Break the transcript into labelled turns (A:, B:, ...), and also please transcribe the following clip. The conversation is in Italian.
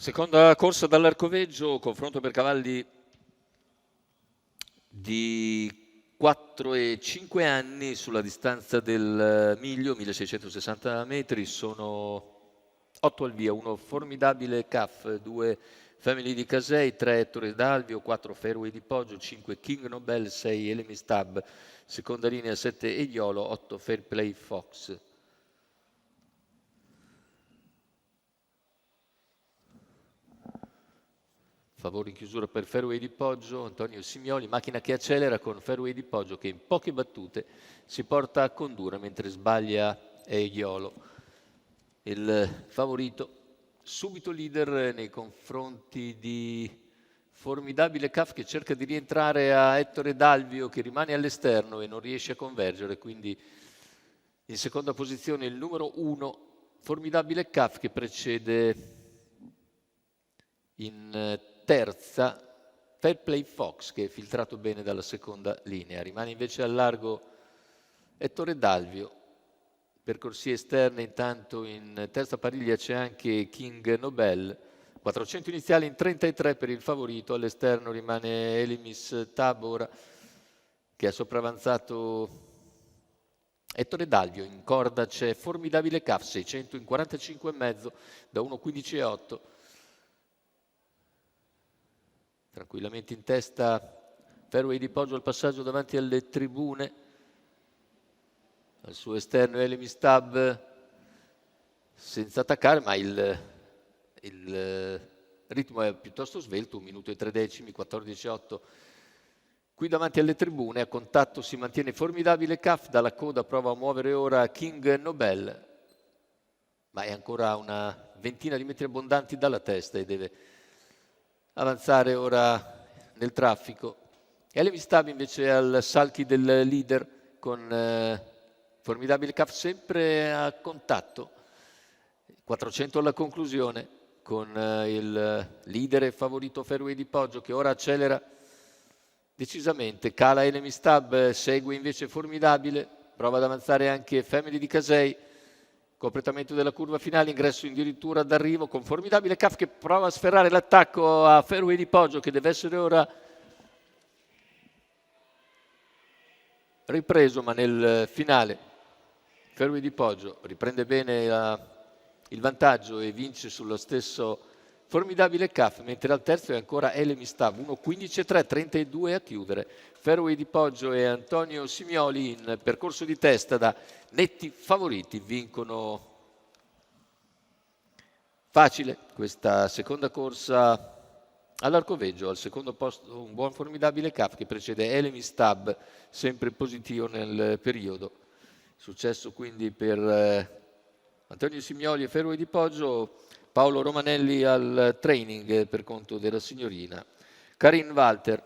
A: Seconda corsa dall'Arcoveggio, confronto per cavalli di 4 e 5 anni sulla distanza del miglio, 1660 metri, sono 8 al via, uno formidabile CAF, 2 Family di Casei, 3 Ettore d'Alvio, 4 Fairway di Poggio, 5 King Nobel, 6 Elemistab, seconda linea 7 Eiolo, 8 Fair Play Fox. Favore in chiusura per Fairway di Poggio, Antonio Simioli, macchina che accelera con Fairway di Poggio che in poche battute si porta a condurre mentre sbaglia Eiolo. Il favorito, subito leader nei confronti di formidabile CAF che cerca di rientrare a Ettore d'Alvio che rimane all'esterno e non riesce a convergere, quindi in seconda posizione il numero 1, formidabile CAF che precede in terza Fair Play Fox che è filtrato bene dalla seconda linea. Rimane invece al largo Ettore d'Alvio. Per corsie esterne intanto in terza pariglia c'è anche King Nobel. 400 iniziali in 33 per il favorito. All'esterno rimane Elimis Tabor che ha sopravanzato Ettore d'Alvio. In corda c'è formidabile CAF, 600 in 45,5 da 1,15,8. Tranquillamente in testa Fairway di Poggio al passaggio davanti alle tribune. Al suo esterno Elemistab senza attaccare, ma il ritmo è piuttosto svelto, 1 minuto e 3 decimi, 14,8. Qui davanti alle tribune a contatto si mantiene formidabile CAF, dalla coda prova a muovere ora King Nobel, ma è ancora una ventina di metri abbondanti dalla testa e deve avanzare ora nel traffico. Elemistab invece è al salchi del leader con formidabile CAF sempre a contatto, 400 alla conclusione con il leader e favorito Fairway di Poggio che ora accelera decisamente, cala Elemistab, segue invece formidabile, prova ad avanzare anche Family di Casei, completamento della curva finale, ingresso addirittura d'arrivo con formidabile CAF che prova a sferrare l'attacco a Fairway di Poggio che deve essere ora ripreso, ma nel finale Fairway di Poggio riprende bene il vantaggio e vince sullo stesso formidabile CAF, mentre al terzo è ancora Elemistab, 1,15,3, 32 a chiudere. Fairway di Poggio e Antonio Simioli in percorso di testa da netti favoriti, vincono facile questa seconda corsa all'Arcoveggio. Al secondo posto un buon formidabile CAF che precede Elemistab, sempre positivo nel periodo. Successo quindi per Antonio Simioli e Fairway di Poggio. Paolo Romanelli al training per conto della signorina Karin Walter.